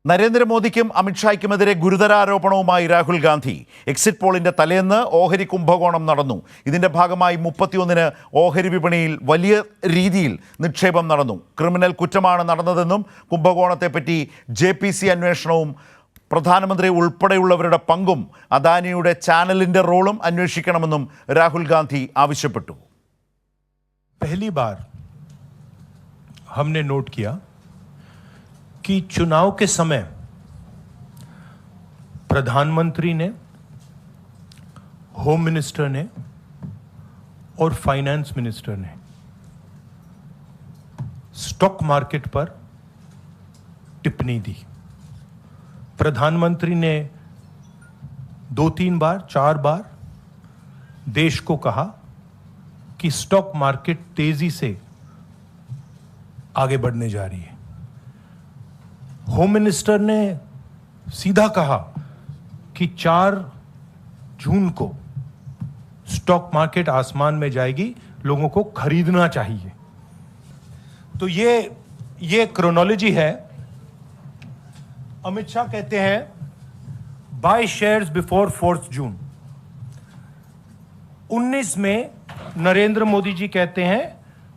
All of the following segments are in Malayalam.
നരേന്ദ്രമോദിക്കും അമിത്ഷായ്ക്കുമെതിരെ ഗുരുതരാരോപണവുമായി രാഹുൽ ഗാന്ധി. എക്സിറ്റ് പോളിന്റെ തലേന്ന് ഓഹരി കുംഭകോണം നടന്നു. ഇതിന്റെ ഭാഗമായി 31-ന് ഓഹരി വിപണിയിൽ വലിയ രീതിയിൽ നിക്ഷേപം നടന്നു. ക്രിമിനൽ കുറ്റമാണ് നടന്നതെന്നും കുംഭകോണത്തെപ്പറ്റി JPC അന്വേഷണവും പ്രധാനമന്ത്രി ഉൾപ്പെടെയുള്ളവരുടെ പങ്കും അദാനിയുടെ ചാനലിന്റെ റോളും അന്വേഷിക്കണമെന്നും രാഹുൽ ഗാന്ധി ആവശ്യപ്പെട്ടു. पहली बार हमने नोट किया कि चुनाव के समय प्रधानमंत्री ने, होम मिनिस्टर ने और फाइनेंस मिनिस्टर ने स्टॉक मार्केट पर टिप्पणी दी। प्रधानमंत्री ने 2-3 बार 4 बार देश को कहा कि स्टॉक मार्केट तेजी से आगे बढ़ने जा रही है। होम मिनिस्टर ने सीधा कहा कि 4 जून को स्टॉक मार्केट आसमान में जाएगी, लोगों को खरीदना चाहिए। तो ये क्रोनोलॉजी है। अमित शाह कहते हैं बाय शेयर्स बिफोर 4th जून। 19 में नरेंद्र मोदी जी कहते हैं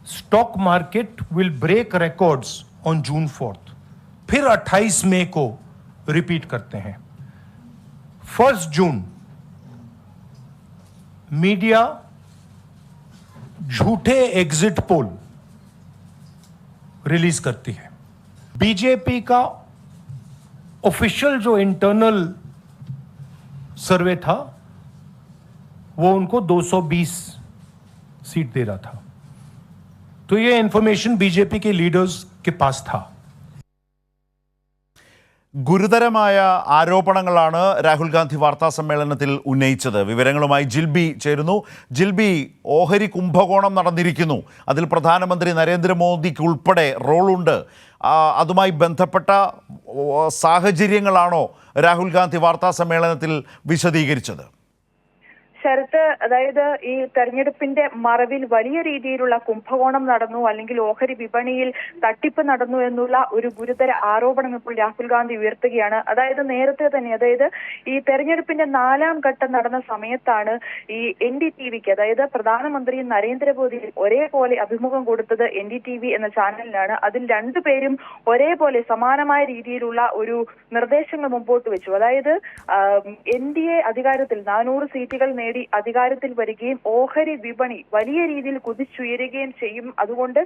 stock market will break records on June 4th। फिर 28 मई को रिपीट करते हैं। 1 जून मीडिया झूठे एग्जिट पोल रिलीज करती है। बीजेपी का ऑफिशियल जो इंटरनल सर्वे था वो उनको 220 सीट दे रहा था। तो ये इंफॉर्मेशन बीजेपी के लीडर्स के पास था। ഗുരുതരമായ ആരോപണങ്ങളാണ് രാഹുൽ ഗാന്ധി വാർത്താ സമ്മേളനത്തിൽ ഉന്നയിച്ചത്. വിവരങ്ങളുമായി ജിൽബി ചേരുന്നു. ജിൽബി, ഓഹരി കുംഭകോണം നടന്നിരിക്കുന്നു. അതിൽ പ്രധാനമന്ത്രി നരേന്ദ്രമോദിക്ക് ഉൾപ്പെടെ റോളുണ്ട്. അതുമായി ബന്ധപ്പെട്ട സാഹചര്യങ്ങളാണോ രാഹുൽ ഗാന്ധി വാർത്താ സമ്മേളനത്തിൽ വിശദീകരിച്ചത്? ശരത്ത്, അതായത് ഈ തെരഞ്ഞെടുപ്പിന്റെ മറവിൽ വലിയ രീതിയിലുള്ള കുംഭകോണം നടന്നു, അല്ലെങ്കിൽ ഓഹരി വിപണിയിൽ തട്ടിപ്പ് നടന്നു എന്നുള്ള ഒരു ഗുരുതര ആരോപണം ഇപ്പോൾ രാഹുൽ ഗാന്ധി ഉയർത്തുകയാണ്. അതായത് നേരത്തെ തന്നെ, അതായത് ഈ തെരഞ്ഞെടുപ്പിന്റെ 4ാം ഘട്ടം നടന്ന സമയത്താണ് ഈ NDTVക്ക്, അതായത് പ്രധാനമന്ത്രി നരേന്ദ്രമോദി ഒരേപോലെ അഭിമുഖം കൊടുത്തത് NDTV എന്ന ചാനലിനാണ്. അതിൽ രണ്ടുപേരും ഒരേപോലെ സമാനമായ രീതിയിലുള്ള ഒരു നിർദ്ദേശങ്ങൾ മുമ്പോട്ട് വെച്ചു. അതായത് NDA അധികാരത്തിൽ 400 സീറ്റുകൾ നേടി അധികാരത്തിൽ വരികയും ഓഹരി വിപണി വലിയ രീതിയിൽ കുതിച്ചുയരുകയും ചെയ്യും, അതുകൊണ്ട്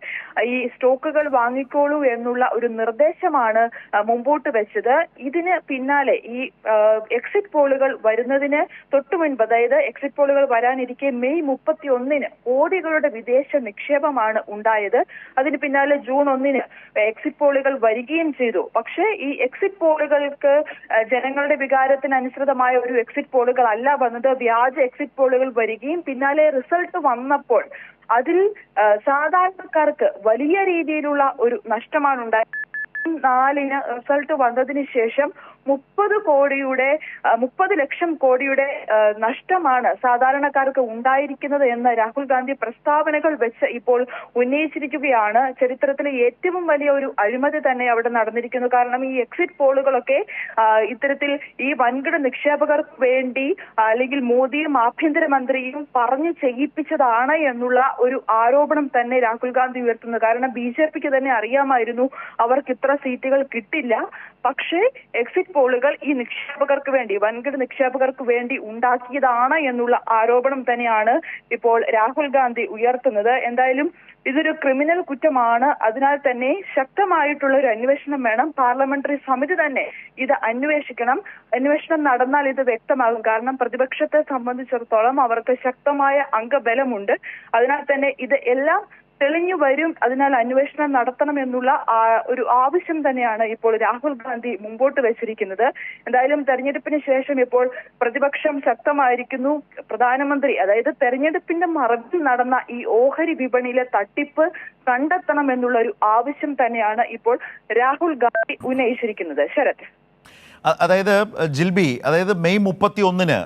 ഈ സ്റ്റോക്കുകൾ വാങ്ങിക്കോളൂ എന്നുള്ള ഒരു നിർദ്ദേശമാണ് മുമ്പോട്ട് വെച്ചത്. ഇതിന് പിന്നാലെ ഈ എക്സിറ്റ് പോളുകൾ വരുന്നതിന് തൊട്ടു മുൻപ്, അതായത് എക്സിറ്റ് പോളുകൾ വരാനിരിക്കെ മെയ് 31-ന് കോടികളുടെ വിദേശ നിക്ഷേപമാണ് ഉണ്ടായത്. അതിന് പിന്നാലെ ജൂൺ 1-ന് എക്സിറ്റ് പോളുകൾ വരികയും ചെയ്തു. പക്ഷേ ഈ എക്സിറ്റ് പോളുകൾക്ക് ജനങ്ങളുടെ വികാരത്തിന് അനുസൃതമായ ഒരു എക്സിറ്റ് പോളുകൾ അല്ല വന്നത്. വ്യാജ എക്സിറ്റ് പോളുകൾ വരികയും പിന്നാലെ റിസൾട്ട് വന്നപ്പോൾ അതിൽ സാധാരണക്കാർക്ക് വലിയ രീതിയിലുള്ള ഒരു നഷ്ടമാണ് ഉണ്ടായത്. 4-ന് റിസൾട്ട് വന്നതിന് ശേഷം 30 ലക്ഷം കോടിയുടെ നഷ്ടമാണ് സാധാരണക്കാർക്ക് ഉണ്ടായിരിക്കുന്നത് എന്ന് രാഹുൽ ഗാന്ധി പ്രസ്താവനകൾ വെച്ച് ഇപ്പോൾ ഉന്നയിച്ചിരിക്കുകയാണ്. ചരിത്രത്തിലെ ഏറ്റവും വലിയ ഒരു അഴിമതി തന്നെ അവിടെ നടന്നിരിക്കുന്നു. കാരണം ഈ എക്സിറ്റ് പോളുകളൊക്കെ ഇത്തരത്തിൽ ഈ വൻകിട നിക്ഷേപകർക്ക് വേണ്ടി, അല്ലെങ്കിൽ മോദിയും ആഭ്യന്തരമന്ത്രിയും പറഞ്ഞു ചെയ്യിപ്പിച്ചതാണ് എന്നുള്ള ഒരു ആരോപണം തന്നെ രാഹുൽ ഗാന്ധി ഉയർത്തുന്നു. കാരണം BJPക്ക് തന്നെ അറിയാമായിരുന്നു അവർക്ക് ഇത്ര സീറ്റുകൾ കിട്ടില്ല. പക്ഷേ എക്സിറ്റ് പോളുകൾ ഈ നിക്ഷേപകർക്ക് വേണ്ടി, വൻകിട നിക്ഷേപകർക്ക് വേണ്ടി ഉണ്ടാക്കിയതാണ് എന്നുള്ള ആരോപണം തന്നെയാണ് ഇപ്പോൾ രാഹുൽ ഗാന്ധി ഉയർത്തുന്നത്. എന്തായാലും ഇതൊരു ക്രിമിനൽ കുറ്റമാണ്. അതിനാൽ തന്നെ ശക്തമായിട്ടുള്ള ഒരു അന്വേഷണം വേണം. പാർലമെന്ററി സമിതി തന്നെ ഇത് അന്വേഷിക്കണം. അന്വേഷണം നടന്നാൽ ഇത് വ്യക്തമാകും. കാരണം പ്രതിപക്ഷത്തെ സംബന്ധിച്ചിടത്തോളം അവർക്ക് ശക്തമായ അംഗബലമുണ്ട്. അതിനാൽ തന്നെ ഇത് എല്ലാം തെളിഞ്ഞു വരും. അതിനാൽ അന്വേഷണം നടത്തണം എന്നുള്ള ഒരു ആവശ്യം തന്നെയാണ് ഇപ്പോൾ രാഹുൽ ഗാന്ധി മുമ്പോട്ട് വെച്ചിരിക്കുന്നത്. എന്തായാലും തെരഞ്ഞെടുപ്പിന് ശേഷം ഇപ്പോൾ പ്രതിപക്ഷം ശക്തമായിരിക്കുന്നു. പ്രധാനമന്ത്രി, അതായത് തെരഞ്ഞെടുപ്പിന്റെ മറവിൽ നടന്ന ഈ ഓഹരി വിപണിയിലെ തട്ടിപ്പ് കണ്ടെത്തണം എന്നുള്ള ഒരു ആവശ്യം തന്നെയാണ് ഇപ്പോൾ രാഹുൽ ഗാന്ധി ഉന്നയിച്ചിരിക്കുന്നത്. ശരത്, അതായത് ജിൽബി, അതായത് മെയ് 31-ന്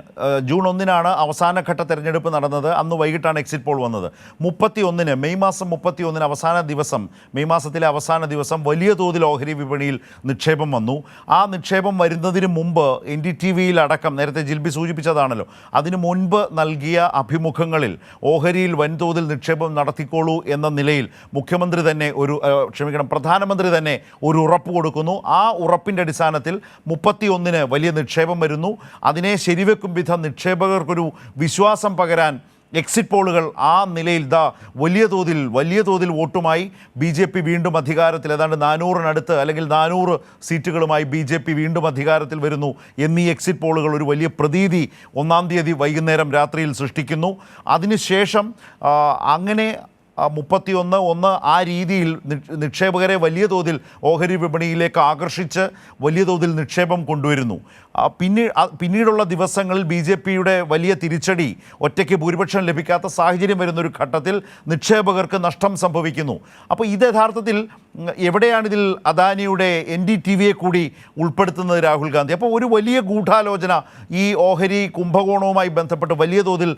ജൂൺ 1-നാണ് അവസാനഘട്ട തെരഞ്ഞെടുപ്പ് നടന്നത്. അന്ന് വൈകിട്ടാണ് എക്സിറ്റ് പോൾ വന്നത്. 31-ന് മെയ് മാസം 31-ന് അവസാന ദിവസം, മെയ് മാസത്തിലെ അവസാന ദിവസം വലിയ തോതിൽ ഓഹരി വിപണിയിൽ നിക്ഷേപം വന്നു. ആ നിക്ഷേപം വരുന്നതിന് മുമ്പ് NDTV-യിൽ അടക്കം, നേരത്തെ ജിൽബി സൂചിപ്പിച്ചതാണല്ലോ, അതിനു മുൻപ് നൽകിയ അഭിമുഖങ്ങളിൽ ഓഹരിയിൽ വൻതോതിൽ നിക്ഷേപം നടത്തിക്കോളൂ എന്ന നിലയിൽ മുഖ്യമന്ത്രി തന്നെ പ്രധാനമന്ത്രി തന്നെ ഒരു ഉറപ്പ് കൊടുക്കുന്നു. ആ ഉറപ്പിൻ്റെ അടിസ്ഥാനത്തിൽ 31-ന് വലിയ നിക്ഷേപം വരുന്നു. അതിനെ ശരിവെക്കും വിധം നിക്ഷേപകർക്കൊരു വിശ്വാസം പകരാൻ എക്സിറ്റ് പോളുകൾ ആ നിലയിൽ വലിയ തോതിൽ വോട്ടുമായി BJP വീണ്ടും അധികാരത്തിൽ, ഏതാണ്ട് 400-നടുത്ത് അല്ലെങ്കിൽ 400 സീറ്റുകളുമായി BJP വീണ്ടും അധികാരത്തിൽ വരുന്നു എന്നീ എക്സിറ്റ് പോളുകൾ ഒരു വലിയ പ്രതീതി 1-ാം തീയതി വൈകുന്നേരം രാത്രിയിൽ സൃഷ്ടിക്കുന്നു. അതിനുശേഷം അങ്ങനെ 31 ആ രീതിയിൽ നിക്ഷേപകരെ വലിയ തോതിൽ ഓഹരി വിപണിയിലേക്ക് ആകർഷിച്ച് വലിയ തോതിൽ നിക്ഷേപം കൊണ്ടുവരുന്നു. പിന്നീടുള്ള ദിവസങ്ങളിൽ BJPയുടെ വലിയ തിരിച്ചടി, ഒറ്റയ്ക്ക് ഭൂരിപക്ഷം ലഭിക്കാത്ത സാഹചര്യം വരുന്നൊരു ഘട്ടത്തിൽ നിക്ഷേപകർക്ക് നഷ്ടം സംഭവിക്കുന്നു. അപ്പോൾ ഇത് യഥാർത്ഥത്തിൽ എവിടെയാണിതിൽ അദാനിയുടെ NDTV-യെ കൂടി ഉൾപ്പെടുത്തുന്നത് രാഹുൽ ഗാന്ധി? അപ്പോൾ ഒരു വലിയ ഗൂഢാലോചന ഈ ഓഹരി കുംഭകോണവുമായി ബന്ധപ്പെട്ട് വലിയ തോതിൽ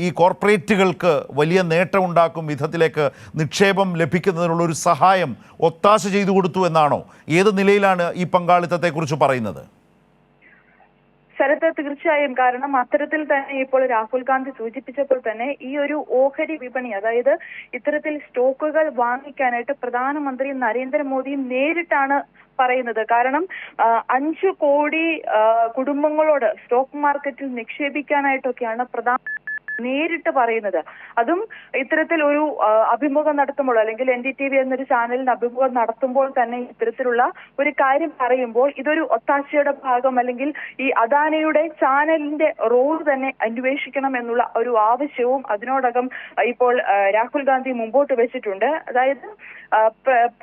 ഈ കോർപ്പറേറ്റുകൾക്ക് വലിയ നേട്ടമുണ്ടാക്കും വിധത്തിലേക്ക് നിക്ഷേപം ലഭിക്കുന്നതിനുള്ള ഒരു സഹായം, ഒത്താശ ചെയ്തു കൊടുത്തു എന്നാണോ? ഏത് നിലയിലാണ് ഈ പങ്കാളിത്തത്തെക്കുറിച്ച് പറയുന്നത്? ശരത്, തീർച്ചയായും. കാരണം അത്തരത്തിൽ തന്നെ ഇപ്പോൾ രാഹുൽ ഗാന്ധി സൂചിപ്പിച്ചപ്പോൾ തന്നെ ഈ ഒരു ഓഹരി വിപണി, അതായത് ഇത്തരത്തിൽ സ്റ്റോക്കുകൾ വാങ്ങിക്കാനായിട്ട് പ്രധാനമന്ത്രി നരേന്ദ്രമോദി നേരിട്ടാണ് പറയുന്നത്. കാരണം 5 കോടി കുടുംബങ്ങളോട് സ്റ്റോക്ക് മാർക്കറ്റിൽ നിക്ഷേപിക്കാനായിട്ടൊക്കെയാണ് നേരിട്ട് പറയുന്നത്. അതും ഇത്തരത്തിൽ ഒരു അഭിമുഖം നടത്തുമ്പോൾ, അല്ലെങ്കിൽ NDTV എന്നൊരു ചാനലിന് അഭിമുഖം നടത്തുമ്പോൾ തന്നെ ഇത്തരത്തിലുള്ള ഒരു കാര്യം പറയുമ്പോൾ ഇതൊരു ഒത്താശയുടെ ഭാഗം, അല്ലെങ്കിൽ ഈ അദാനിയുടെ ചാനലിന്റെ റോൾ തന്നെ അന്വേഷിക്കണം എന്നുള്ള ഒരു ആവശ്യവും അതിനോടകം ഇപ്പോൾ രാഹുൽ ഗാന്ധി മുമ്പോട്ട് വെച്ചിട്ടുണ്ട്. അതായത്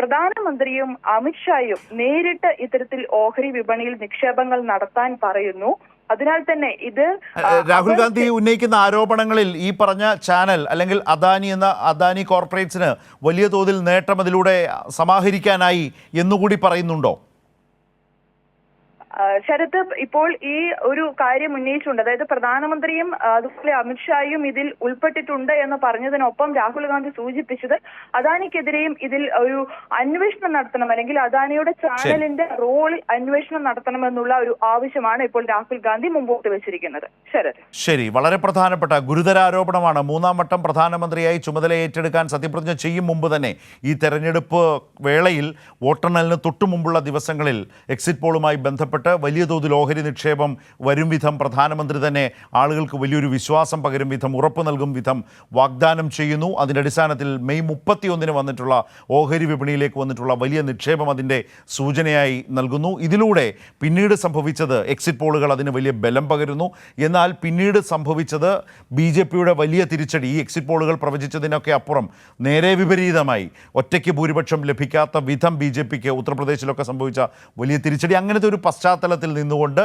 പ്രധാനമന്ത്രിയും അമിത്ഷായും നേരിട്ട് ഇത്തരത്തിൽ ഓഹരി വിപണിയിൽ നിക്ഷേപങ്ങൾ നടത്താൻ പറയുന്നു. അതിനാൽ തന്നെ ഇത് രാഹുൽ ഗാന്ധി ഉന്നയിക്കുന്ന ആരോപണങ്ങളിൽ ഈ പറഞ്ഞ ചാനൽ അല്ലെങ്കിൽ അദാനി കോർപ്പറേറ്റ്സിന് വലിയ തോതിൽ നേട്ടം അതിലൂടെ സമാഹരിക്കാനായി എന്നുകൂടി പറയുന്നുണ്ടോ? ശരത്, ഇപ്പോൾ ഈ ഒരു കാര്യം ഉന്നയിച്ചുകൊണ്ട്, അതായത് പ്രധാനമന്ത്രിയും അതുപോലെ അമിത്ഷായും ഇതിൽ ഉൾപ്പെട്ടിട്ടുണ്ട് എന്ന് പറഞ്ഞതിനൊപ്പം രാഹുൽ ഗാന്ധി സൂചിപ്പിച്ചത് അദാനിക്കെതിരെയും ഇതിൽ ഒരു അന്വേഷണം നടത്തണം, അല്ലെങ്കിൽ അദാനിയുടെ ചാനലിന്റെ റോളിൽ അന്വേഷണം നടത്തണമെന്നുള്ള ഒരു ആവശ്യമാണ് ഇപ്പോൾ രാഹുൽ ഗാന്ധി മുമ്പോട്ട് വെച്ചിരിക്കുന്നത്. ശരി, വളരെ പ്രധാനപ്പെട്ട ഗുരുതര ആരോപണമാണ്. 3-ാം വട്ടം പ്രധാനമന്ത്രിയായി ചുമതല ഏറ്റെടുക്കാൻ സത്യപ്രതിജ്ഞ ചെയ്യും മുമ്പ് തന്നെ ഈ തെരഞ്ഞെടുപ്പ് വേളയിൽ വോട്ടെണ്ണലിന് തൊട്ടു മുമ്പുള്ള ദിവസങ്ങളിൽ എക്സിറ്റ് പോളുമായി ബന്ധപ്പെട്ട് വലിയ തോതിൽ ഓഹരി നിക്ഷേപം വരും വിധം പ്രധാനമന്ത്രി തന്നെ ആളുകൾക്ക് വലിയൊരു വിശ്വാസം പകരും വിധം, ഉറപ്പ് നൽകും വിധം വാഗ്ദാനം ചെയ്യുന്നു. അതിൻ്റെ അടിസ്ഥാനത്തിൽ മെയ് 31-ന് വന്നിട്ടുള്ള ഓഹരി വിപണിയിലേക്ക് വന്നിട്ടുള്ള വലിയ നിക്ഷേപം അതിൻ്റെ സൂചനയായി നൽകുന്നു. ഇതിലൂടെ പിന്നീട് സംഭവിച്ചത്, എക്സിറ്റ് പോളുകൾ അതിന് വലിയ ബലം പകരുന്നു. എന്നാൽ പിന്നീട് സംഭവിച്ചത് BJPയുടെ വലിയ തിരിച്ചടി. ഈ എക്സിറ്റ് പോളുകൾ പ്രവചിച്ചതിനൊക്കെ അപ്പുറം നേരെ വിപരീതമായി ഒറ്റയ്ക്ക് ഭൂരിപക്ഷം ലഭിക്കാത്ത വിധം BJPക്ക് ഉത്തർപ്രദേശിലൊക്കെ സംഭവിച്ച വലിയ തിരിച്ചടി. അങ്ങനത്തെ ഒരു പശ്ചാത്തലത്തിൽ നിന്നുകൊണ്ട്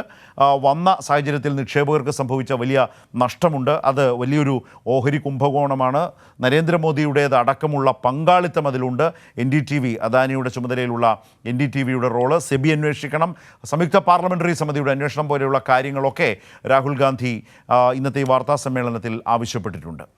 വന്ന സാഹചര്യത്തിൽ നിക്ഷേപകർക്ക് സംഭവിച്ച വലിയ നഷ്ടമുണ്ട്. അത് വലിയൊരു ഓഹരി കുംഭകോണമാണ്. നരേന്ദ്രമോദിയുടേത് അടക്കമുള്ള പങ്കാളിത്തം അതിലുണ്ട്. NDTV, അദാനിയുടെ ചുമതലയിലുള്ള NDTV-യുടെ റോള് സെബി അന്വേഷിക്കണം, സംയുക്ത പാർലമെൻ്ററി സമിതിയുടെ അന്വേഷണം പോലെയുള്ള കാര്യങ്ങളൊക്കെ രാഹുൽ ഗാന്ധി ഇന്നത്തെ ഈ വാർത്താ സമ്മേളനത്തിൽ ആവശ്യപ്പെട്ടിട്ടുണ്ട്.